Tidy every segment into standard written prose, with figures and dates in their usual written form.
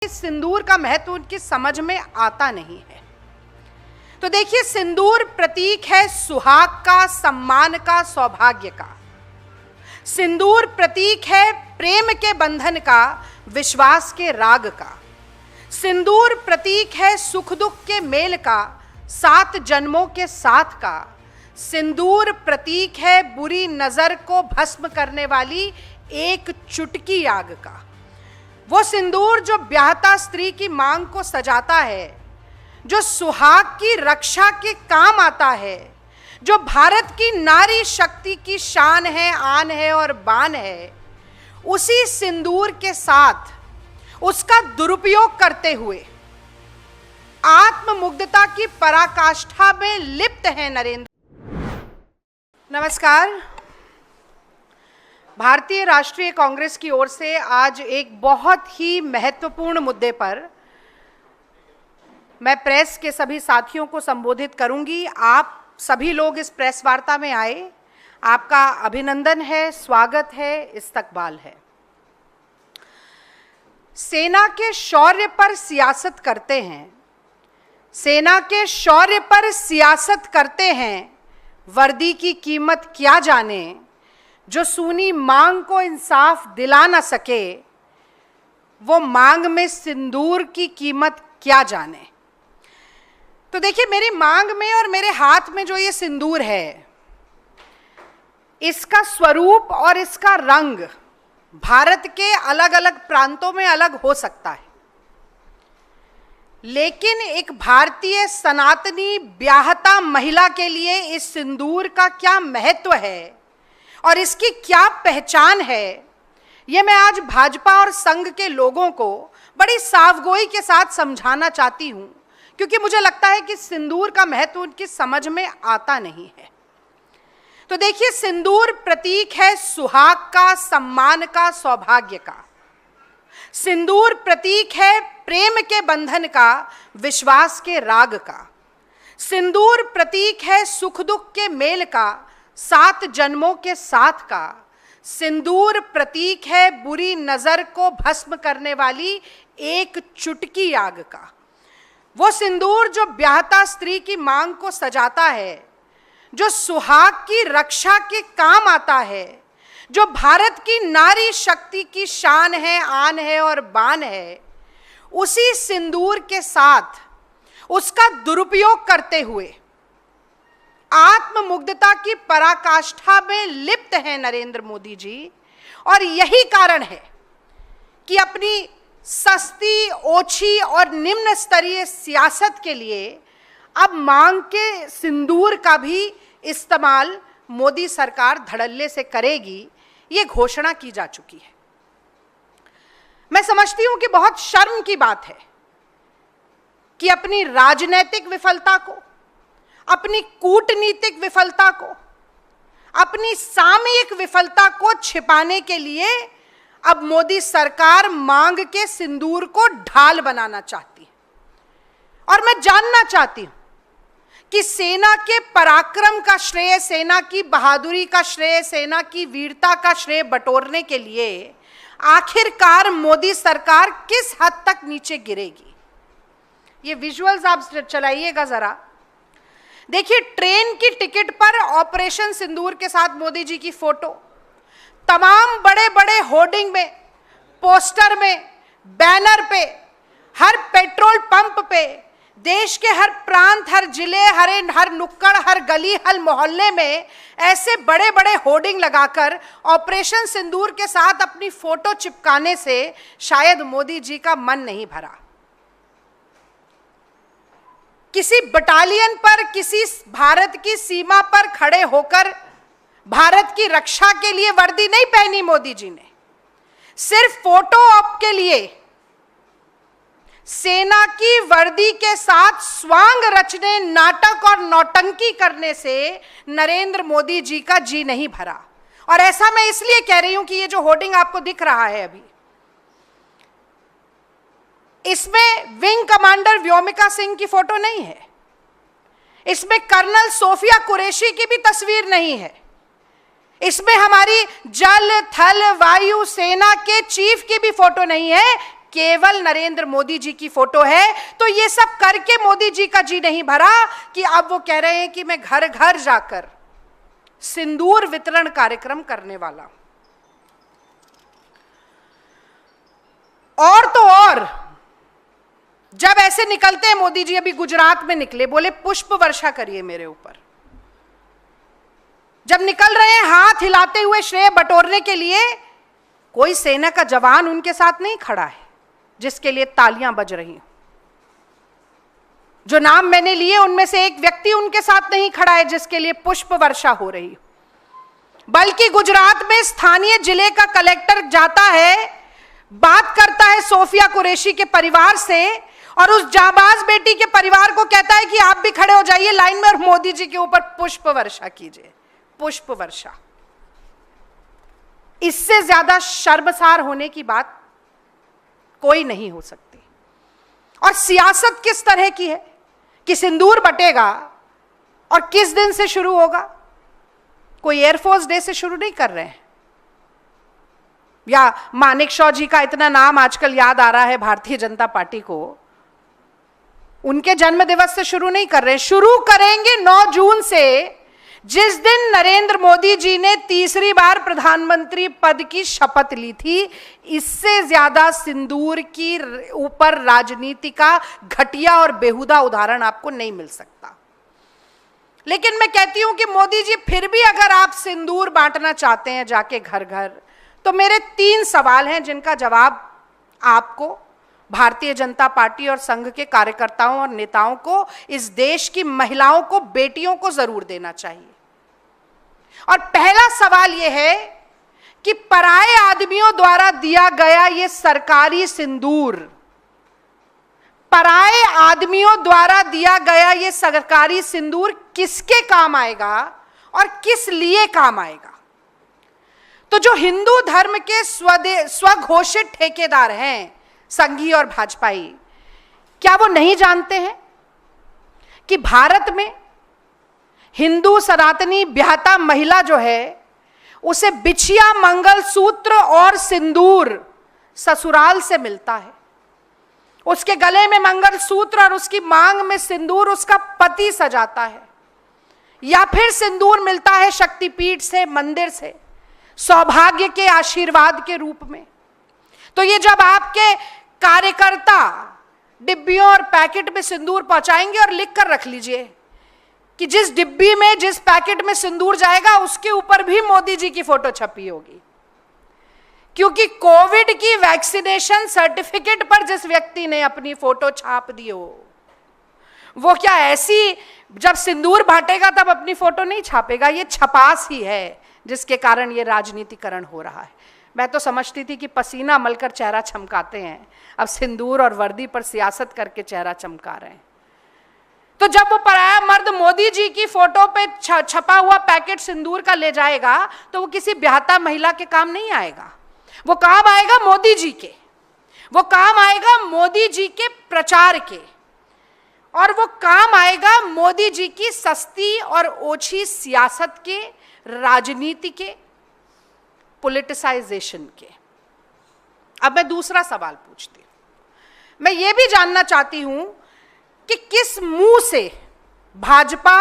सिंदूर का महत्व उनकी समझ में आता नहीं है। तो देखिए, सिंदूर प्रतीक है सुहाग का, सम्मान का, सौभाग्य का। सिंदूर प्रतीक है प्रेम के बंधन का, विश्वास के राग का। सिंदूर प्रतीक है सुख दुख के मेल का, 7 जन्मों के साथ का। सिंदूर प्रतीक है बुरी नजर को भस्म करने वाली एक चुटकी आग का। वो सिंदूर जो ब्याहता स्त्री की मांग को सजाता है, जो सुहाग की रक्षा के काम आता है, जो भारत की नारी शक्ति की शान है, आन है और बान है, उसी सिंदूर के साथ उसका दुरुपयोग करते हुए आत्ममुग्धता की पराकाष्ठा में लिप्त है नरेंद्र। नमस्कार। भारतीय राष्ट्रीय कांग्रेस की ओर से आज एक बहुत ही महत्वपूर्ण मुद्दे पर मैं प्रेस के सभी साथियों को संबोधित करूंगी। आप सभी लोग इस प्रेस वार्ता में आए, आपका अभिनंदन है, स्वागत है, इस्तकबाल है। सेना के शौर्य पर सियासत करते हैं, सेना के शौर्य पर सियासत करते हैं, वर्दी की कीमत क्या जाने, जो सूनी मांग को इंसाफ दिला ना सके, वो मांग में सिंदूर की कीमत क्या जाने। तो देखिए, मेरी मांग में और मेरे हाथ में जो ये सिंदूर है, इसका स्वरूप और इसका रंग भारत के अलग अलग प्रांतों में अलग हो सकता है, लेकिन एक भारतीय सनातनी ब्याहता महिला के लिए इस सिंदूर का क्या महत्व है और इसकी क्या पहचान है, ये मैं आज भाजपा और संघ के लोगों को बड़ी सावगोई के साथ समझाना चाहती हूं, क्योंकि मुझे लगता है कि सिंदूर का महत्व उनकी समझ में आता नहीं है। तो देखिए, सिंदूर प्रतीक है सुहाग का, सम्मान का, सौभाग्य का। सिंदूर प्रतीक है प्रेम के बंधन का, विश्वास के राग का। सिंदूर प्रतीक है सुख दुख के मेल का, 7 जन्मों के साथ का। सिंदूर प्रतीक है बुरी नजर को भस्म करने वाली एक चुटकी आग का। वो सिंदूर जो ब्याहता स्त्री की मांग को सजाता है, जो सुहाग की रक्षा के काम आता है, जो भारत की नारी शक्ति की शान है, आन है और बान है, उसी सिंदूर के साथ उसका दुरुपयोग करते हुए आत्ममुग्धता की पराकाष्ठा में लिप्त है नरेंद्र मोदी जी। और यही कारण है कि अपनी सस्ती, ओछी और निम्न स्तरीय सियासत के लिए अब मांग के सिंदूर का भी इस्तेमाल मोदी सरकार धड़ल्ले से करेगी, ये घोषणा की जा चुकी है। मैं समझती हूं कि बहुत शर्म की बात है कि अपनी राजनीतिक विफलता को, अपनी कूटनीतिक विफलता को, अपनी सामयिक विफलता को छिपाने के लिए अब मोदी सरकार मांग के सिंदूर को ढाल बनाना चाहती है। और मैं जानना चाहती हूं कि सेना के पराक्रम का श्रेय, सेना की बहादुरी का श्रेय, सेना की वीरता का श्रेय बटोरने के लिए आखिरकार मोदी सरकार किस हद तक नीचे गिरेगी। ये विजुअल्स आप चलाइएगा जरा। देखिए, ट्रेन की टिकट पर ऑपरेशन सिंदूर के साथ मोदी जी की फोटो, तमाम बड़े बड़े होर्डिंग में, पोस्टर में, बैनर पे, हर पेट्रोल पंप पे, देश के हर प्रांत, हर जिले, हर नुक्कड़, हर गली, हर मोहल्ले में ऐसे बड़े बड़े होर्डिंग लगाकर ऑपरेशन सिंदूर के साथ अपनी फोटो चिपकाने से शायद मोदी जी का मन नहीं भरा। किसी बटालियन पर, किसी भारत की सीमा पर खड़े होकर भारत की रक्षा के लिए वर्दी नहीं पहनी मोदी जी ने, सिर्फ फोटो ऑप के लिए सेना की वर्दी के साथ स्वांग रचने, नाटक और नौटंकी करने से नरेंद्र मोदी जी का जी नहीं भरा। और ऐसा मैं इसलिए कह रही हूं कि ये जो होर्डिंग आपको दिख रहा है अभी, इसमें विंग कमांडर व्योमिका सिंह की फोटो नहीं है, इसमें कर्नल सोफिया कुरैशी की भी तस्वीर नहीं है, इसमें हमारी जल, थल, वायु सेना के चीफ की भी फोटो नहीं है, केवल नरेंद्र मोदी जी की फोटो है। तो ये सब करके मोदी जी का जी नहीं भरा कि अब वो कह रहे हैं कि मैं घर घर जाकर सिंदूर वितरण कार्यक्रम करने वाला। और तो और जब ऐसे निकलते हैं मोदी जी, अभी गुजरात में निकले, बोले पुष्प वर्षा करिए मेरे ऊपर। जब निकल रहे हैं हाथ हिलाते हुए श्रेय बटोरने के लिए, कोई सेना का जवान उनके साथ नहीं खड़ा है जिसके लिए तालियां बज रही हैं। जो नाम मैंने लिए उनमें से एक व्यक्ति उनके साथ नहीं खड़ा है जिसके लिए पुष्प वर्षा हो रही हो। बल्कि गुजरात में स्थानीय जिले का कलेक्टर जाता है, बात करता है सोफिया कुरैशी के परिवार से और उस जाबाज बेटी के परिवार को कहता है कि आप भी खड़े हो जाइए लाइन में और मोदी जी के ऊपर पुष्प वर्षा कीजिए। पुष्प वर्षा, इससे ज्यादा शर्मसार होने की बात कोई नहीं हो सकती। और सियासत किस तरह की है कि सिंदूर बटेगा और किस दिन से शुरू होगा? कोई एयरफोर्स डे से शुरू नहीं कर रहे हैं, या मानेकशॉ जी का इतना नाम आजकल याद आ रहा है भारतीय जनता पार्टी को, उनके जन्म दिवस से शुरू नहीं कर रहे हैं। शुरू करेंगे 9 जून से, जिस दिन नरेंद्र मोदी जी ने तीसरी बार प्रधानमंत्री पद की शपथ ली थी। इससे ज्यादा सिंदूर की ऊपर राजनीति का घटिया और बेहुदा उदाहरण आपको नहीं मिल सकता। लेकिन मैं कहती हूं कि मोदी जी, फिर भी अगर आप सिंदूर बांटना चाहते हैं जाके घर घर, तो मेरे 3 सवाल हैं जिनका जवाब आपको, भारतीय जनता पार्टी और संघ के कार्यकर्ताओं और नेताओं को, इस देश की महिलाओं को, बेटियों को जरूर देना चाहिए। और पहला सवाल यह है कि पराये आदमियों द्वारा दिया गया यह सरकारी सिंदूर, पराये आदमियों द्वारा दिया गया यह सरकारी सिंदूर किसके काम आएगा और किस लिए काम आएगा? तो जो हिंदू धर्म के स्वघोषित ठेकेदार हैं, संघी और भाजपाई, क्या वो नहीं जानते हैं कि भारत में हिंदू सनातनी ब्याहता महिला जो है, उसे बिछिया, मंगलसूत्र और सिंदूर ससुराल से मिलता है। उसके गले में मंगलसूत्र और उसकी मांग में सिंदूर उसका पति सजाता है, या फिर सिंदूर मिलता है शक्तिपीठ से, मंदिर से, सौभाग्य के आशीर्वाद के रूप में। तो ये जब आपके कार्यकर्ता डिब्बियों और पैकेट में सिंदूर पहुंचाएंगे, और लिख कर रख लीजिए कि जिस डिब्बी में, जिस पैकेट में सिंदूर जाएगा उसके ऊपर भी मोदी जी की फोटो छपी होगी। क्योंकि कोविड की वैक्सीनेशन सर्टिफिकेट पर जिस व्यक्ति ने अपनी फोटो छाप दी हो, वो क्या ऐसी जब सिंदूर बांटेगा तब अपनी फोटो नहीं छापेगा? ये छपास ही है जिसके कारण ये राजनीतिकरण हो रहा है। मैं तो समझती थी कि पसीना मलकर चेहरा चमकाते हैं, अब सिंदूर और वर्दी पर सियासत करके चेहरा चमका रहे हैं। तो जब वो पराया मर्द मोदी जी की फोटो पे छपा हुआ पैकेट सिंदूर का ले जाएगा, तो वो किसी ब्याहता महिला के काम नहीं आएगा, वो काम आएगा मोदी जी के, वो काम आएगा मोदी जी के प्रचार के, और वो काम आएगा मोदी जी की सस्ती और ओछी सियासत के, राजनीति के, पॉलिटिसाइजेशन के। अब मैं दूसरा सवाल पूछती हूं। मैं ये भी जानना चाहती हूं कि किस मुंह से भाजपा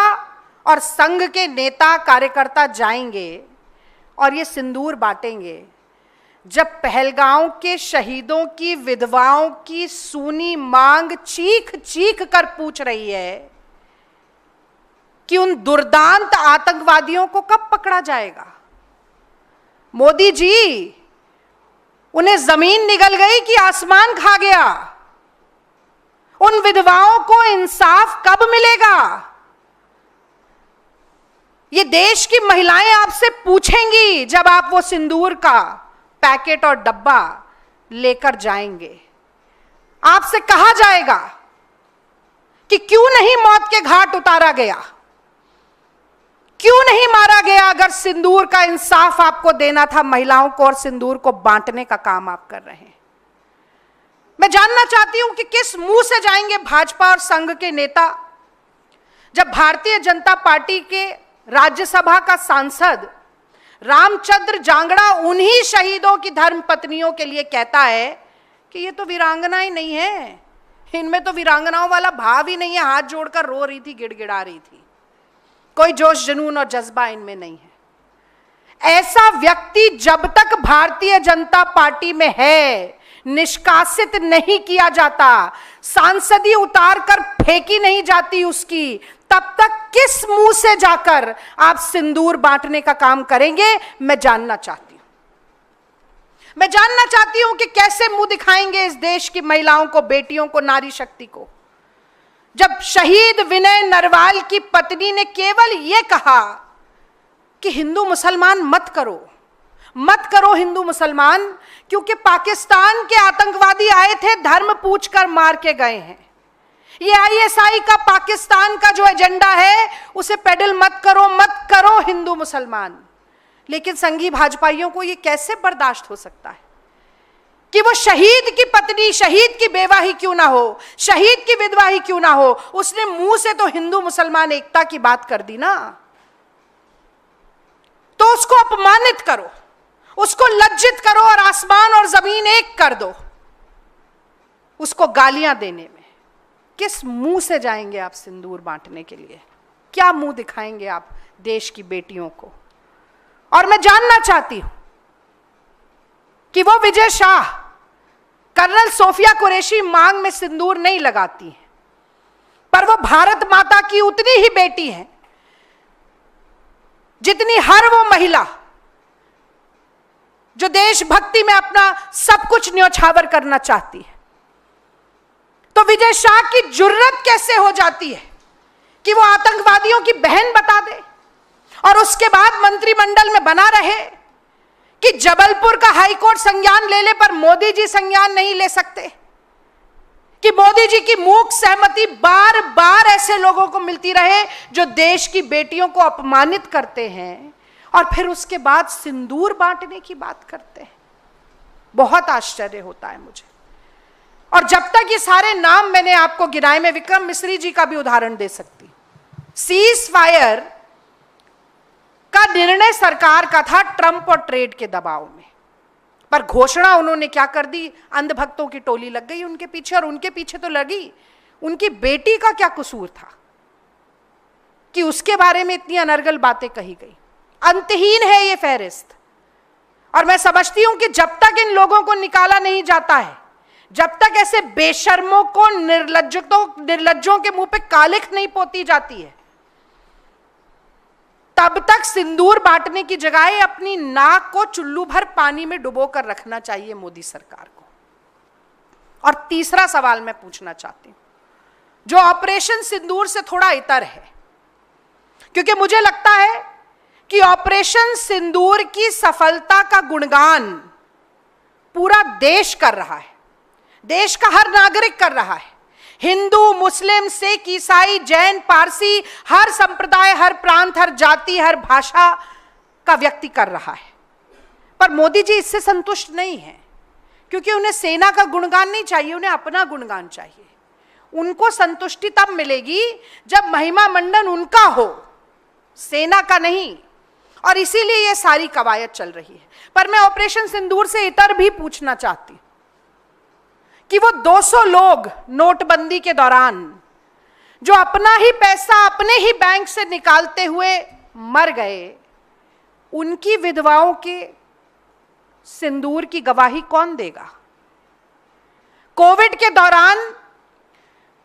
और संघ के नेता कार्यकर्ता जाएंगे और ये सिंदूर बांटेंगे, जब पहलगांव के शहीदों की विधवाओं की सूनी मांग चीख चीख कर पूछ रही है कि उन दुर्दांत आतंकवादियों को कब पकड़ा जाएगा? मोदी जी, उन्हें जमीन निगल गई कि आसमान खा गया? उन विधवाओं को इंसाफ कब मिलेगा? ये देश की महिलाएं आपसे पूछेंगी जब आप वो सिंदूर का पैकेट और डब्बा लेकर जाएंगे। आपसे कहा जाएगा कि क्यों नहीं मौत के घाट उतारा गया, क्यों नहीं मारा गया? अगर सिंदूर का इंसाफ आपको देना था महिलाओं को और सिंदूर को बांटने का काम आप कर रहे हैं। मैं जानना चाहती हूं कि किस मुंह से जाएंगे भाजपा और संघ के नेता, जब भारतीय जनता पार्टी के राज्यसभा का सांसद रामचंद्र जांगड़ा उन्हीं शहीदों की धर्म पत्नियों के लिए कहता है कि ये तो वीरांगना ही नहीं है, इनमें तो वीरांगनाओं वाला भाव ही नहीं है, हाथ जोड़कर रो रही थी, गिड़गिड़ा रही थी, कोई जोश जुनून और जज्बा इनमें नहीं है। ऐसा व्यक्ति जब तक भारतीय जनता पार्टी में है निष्कासित नहीं किया जाता, सांसदी उतार कर फेंकी नहीं जाती उसकी, तब तक किस मुंह से जाकर आप सिंदूर बांटने का काम करेंगे, मैं जानना चाहती हूं। मैं जानना चाहती हूं कि कैसे मुंह दिखाएंगे इस देश की महिलाओं को, बेटियों को, नारी शक्ति को, जब शहीद विनय नरवाल की पत्नी ने केवल यह कहा कि हिंदू मुसलमान मत करो, मत करो हिंदू मुसलमान, क्योंकि पाकिस्तान के आतंकवादी आए थे, धर्म पूछकर मार के गए हैं। ये आईएसआई का पाकिस्तान का जो एजेंडा है उसे पेडल मत करो हिंदू मुसलमान। लेकिन संघी भाजपाइयों को ये कैसे बर्दाश्त हो सकता है कि वो शहीद की पत्नी, शहीद की बेवा ही क्यों ना हो, शहीद की विधवा ही क्यों ना हो, उसने मुंह से तो हिंदू मुसलमान एकता की बात कर दी ना, तो उसको अपमानित करो, उसको लज्जित करो और आसमान और जमीन एक कर दो। उसको गालियां देने में किस मुंह से जाएंगे आप सिंदूर बांटने के लिए? क्या मुंह दिखाएंगे आप देश की बेटियों को? और मैं जानना चाहती हूं कि वो विजय शाह, कर्नल सोफिया कुरैशी मांग में सिंदूर नहीं लगाती हैं, पर वो भारत माता की उतनी ही बेटी है जितनी हर वो महिला जो देशभक्ति में अपना सब कुछ न्यौछावर करना चाहती है। तो विजय शाह की जुर्रत कैसे हो जाती है कि वो आतंकवादियों की बहन बता दे और उसके बाद मंत्रिमंडल में बना रहे कि जबलपुर का हाईकोर्ट संज्ञान ले ले पर मोदी जी संज्ञान नहीं ले सकते, कि मोदी जी की मूक सहमति बार बार ऐसे लोगों को मिलती रहे जो देश की बेटियों को अपमानित करते हैं और फिर उसके बाद सिंदूर बांटने की बात करते हैं। बहुत आश्चर्य होता है मुझे। और जब तक ये सारे नाम मैंने आपको गिनाए, मैं विक्रम मिश्री जी का भी उदाहरण दे सकती हूं। सीज फायर का निर्णय सरकार का था ट्रंप और ट्रेड के दबाव में, पर घोषणा उन्होंने क्या कर दी, अंधभक्तों की टोली लग गई उनके पीछे, और उनके पीछे तो लगी, उनकी बेटी का क्या कसूर था कि उसके बारे में इतनी अनर्गल बातें कही गई। अंतहीन है ये फहरिस्त। और मैं समझती हूं कि जब तक इन लोगों को निकाला नहीं जाता है, जब तक ऐसे बेशर्मों को, निर्लज्जों के मुंह पे कालिख नहीं पोती जाती है, तब तक सिंदूर बांटने की जगह अपनी नाक को चुल्लू भर पानी में डुबो कर रखना चाहिए मोदी सरकार को। और तीसरा सवाल मैं पूछना चाहती हूं, जो ऑपरेशन सिंदूर से थोड़ा इतर है, क्योंकि मुझे लगता है कि ऑपरेशन सिंदूर की सफलता का गुणगान पूरा देश कर रहा है, देश का हर नागरिक कर रहा है। हिंदू, मुस्लिम, सिख, ईसाई, जैन, पारसी, हर संप्रदाय, हर प्रांत, हर जाति, हर भाषा का व्यक्ति कर रहा है। पर मोदी जी इससे संतुष्ट नहीं है, क्योंकि उन्हें सेना का गुणगान नहीं चाहिए, उन्हें अपना गुणगान चाहिए। उनको संतुष्टि तब मिलेगी जब महिमा मंडन उनका हो, सेना का नहीं। और इसीलिए यह सारी कवायद चल रही है। पर मैं ऑपरेशन सिंदूर से इतर भी पूछना चाहती हूं कि वो 200 लोग नोटबंदी के दौरान जो अपना ही पैसा अपने ही बैंक से निकालते हुए मर गए, उनकी विधवाओं के सिंदूर की गवाही कौन देगा? कोविड के दौरान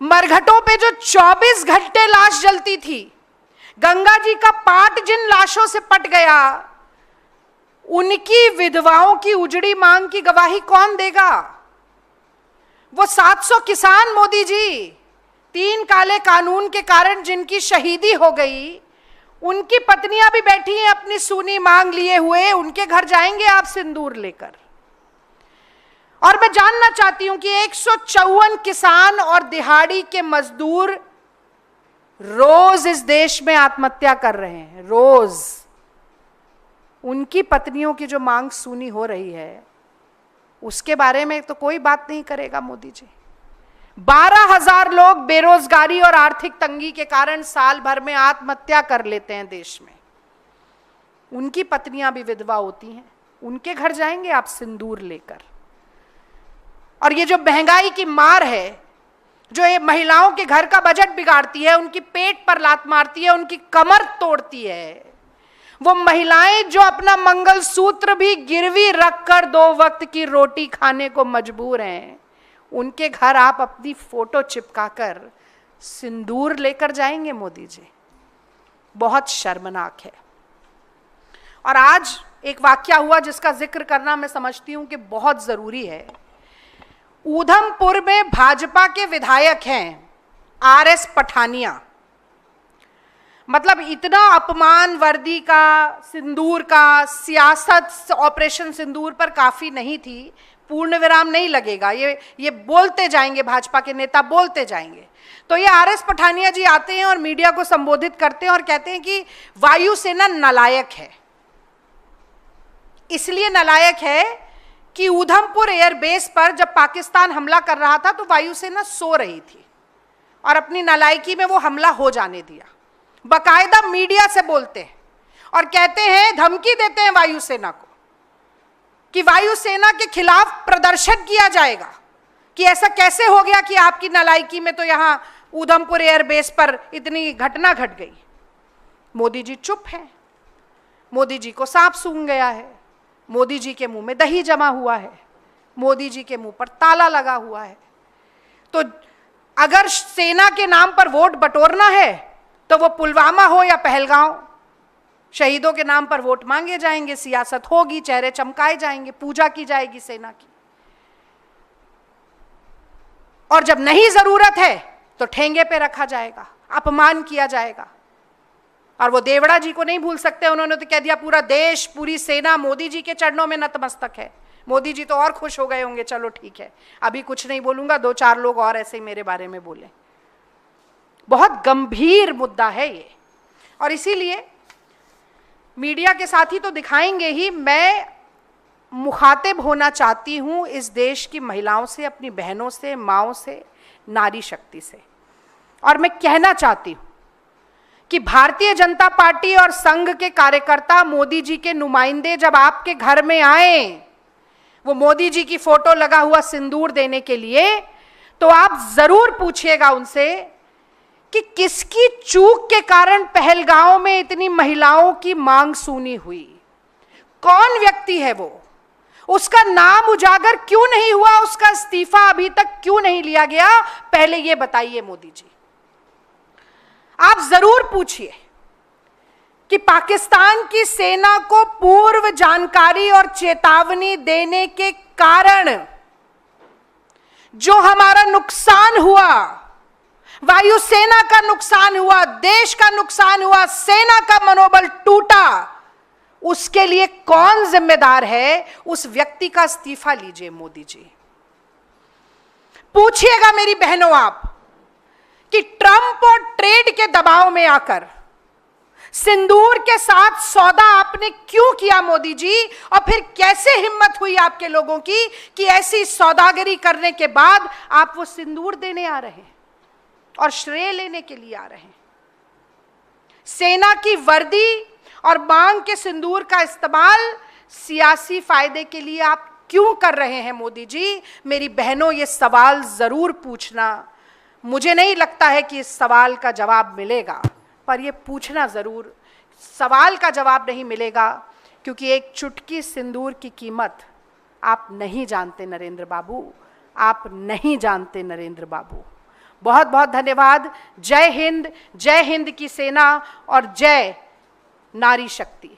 मरघटों पे जो 24 घंटे लाश जलती थी, गंगा जी का पाट जिन लाशों से पट गया, उनकी विधवाओं की उजड़ी मांग की गवाही कौन देगा? वो 700 किसान मोदी जी, 3 काले कानून के कारण जिनकी शहीदी हो गई, उनकी पत्नियां भी बैठी हैं अपनी सूनी मांग लिए हुए, उनके घर जाएंगे आप सिंदूर लेकर? और मैं जानना चाहती हूं कि 154 किसान और दिहाड़ी के मजदूर रोज इस देश में आत्महत्या कर रहे हैं, रोज। उनकी पत्नियों की जो मांग सूनी हो रही है, उसके बारे में तो कोई बात नहीं करेगा मोदी जी। 12,000 लोग बेरोजगारी और आर्थिक तंगी के कारण साल भर में आत्महत्या कर लेते हैं देश में। उनकी पत्नियां भी विधवा होती हैं, उनके घर जाएंगे आप सिंदूर लेकर? और ये जो महंगाई की मार है, जो ये महिलाओं के घर का बजट बिगाड़ती है, उनकी पेट पर लात मारती है, उनकी कमर तोड़ती है, वो महिलाएं जो अपना मंगलसूत्र भी गिरवी रखकर 2 वक्त की रोटी खाने को मजबूर हैं, उनके घर आप अपनी फोटो चिपकाकर सिंदूर लेकर जाएंगे मोदी जी? बहुत शर्मनाक है। और आज एक वाकया हुआ जिसका जिक्र करना मैं समझती हूं कि बहुत जरूरी है। ऊधमपुर में भाजपा के विधायक हैं RS पठानिया। मतलब इतना अपमान वर्दी का, सिंदूर का, सियासत ऑपरेशन सिंदूर पर काफी नहीं थी, पूर्ण विराम नहीं लगेगा, ये बोलते जाएंगे, भाजपा के नेता बोलते जाएंगे। तो ये RS पठानिया जी आते हैं और मीडिया को संबोधित करते हैं और कहते हैं कि वायुसेना नालायक है। इसलिए नालायक है कि ऊधमपुर एयरबेस पर जब पाकिस्तान हमला कर रहा था तो वायुसेना सो रही थी और अपनी नालायकी में वो हमला हो जाने दिया। बकायदा मीडिया से बोलते हैं और कहते हैं, धमकी देते हैं वायुसेना को कि वायुसेना के खिलाफ प्रदर्शन किया जाएगा, कि ऐसा कैसे हो गया कि आपकी नालायकी में तो यहां ऊधमपुर एयरबेस पर इतनी घटना घट गई। मोदी जी चुप हैं, मोदी जी को सांप सूंघ गया है, मोदी जी के मुंह में दही जमा हुआ है, मोदी जी के मुंह पर ताला लगा हुआ है। तो अगर सेना के नाम पर वोट बटोरना है तो वो पुलवामा हो या पहलगांव, शहीदों के नाम पर वोट मांगे जाएंगे, सियासत होगी, चेहरे चमकाए जाएंगे, पूजा की जाएगी सेना की। और जब नहीं जरूरत है तो ठेंगे पे रखा जाएगा, अपमान किया जाएगा। और वो देवड़ा जी को नहीं भूल सकते, उन्होंने तो कह दिया पूरा देश, पूरी सेना मोदी जी के चरणों में नतमस्तक है। मोदी जी तो और खुश हो गए होंगे, चलो ठीक है, अभी कुछ नहीं बोलूंगा, 2-4 लोग और ऐसे ही मेरे बारे में बोले। बहुत गंभीर मुद्दा है ये, और इसीलिए मीडिया के साथी तो दिखाएंगे ही, मैं मुखातिब होना चाहती हूं इस देश की महिलाओं से, अपनी बहनों से, माओं से, नारी शक्ति से। और मैं कहना चाहती हूं कि भारतीय जनता पार्टी और संघ के कार्यकर्ता, मोदी जी के नुमाइंदे जब आपके घर में आए वो मोदी जी की फोटो लगा हुआ सिंदूर देने के लिए, तो आप जरूर पूछिएगा उनसे कि किसकी चूक के कारण पहलगांव में इतनी महिलाओं की मांग सूनी हुई। कौन व्यक्ति है वो, उसका नाम उजागर क्यों नहीं हुआ, उसका इस्तीफा अभी तक क्यों नहीं लिया गया, पहले ये बताइए मोदी जी। आप जरूर पूछिए कि पाकिस्तान की सेना को पूर्व जानकारी और चेतावनी देने के कारण जो हमारा नुकसान हुआ, वायुसेना का नुकसान हुआ, देश का नुकसान हुआ, सेना का मनोबल टूटा, उसके लिए कौन जिम्मेदार है, उस व्यक्ति का इस्तीफा लीजिए मोदी जी। पूछिएगा मेरी बहनों आप कि ट्रंप और ट्रेड के दबाव में आकर सिंदूर के साथ सौदा आपने क्यों किया मोदी जी, और फिर कैसे हिम्मत हुई आपके लोगों की कि ऐसी सौदागरी करने के बाद आप वो सिंदूर देने आ रहे हैं और श्रेय लेने के लिए आ रहे हैं। सेना की वर्दी और मांग के सिंदूर का इस्तेमाल सियासी फायदे के लिए आप क्यों कर रहे हैं मोदी जी? मेरी बहनों, ये सवाल जरूर पूछना। मुझे नहीं लगता है कि इस सवाल का जवाब मिलेगा, पर यह पूछना जरूर। सवाल का जवाब नहीं मिलेगा क्योंकि एक चुटकी सिंदूर की कीमत आप नहीं जानते नरेंद्र बाबू, आप नहीं जानते नरेंद्र बाबू। बहुत बहुत धन्यवाद। जय हिंद की सेना और जय नारी शक्ति।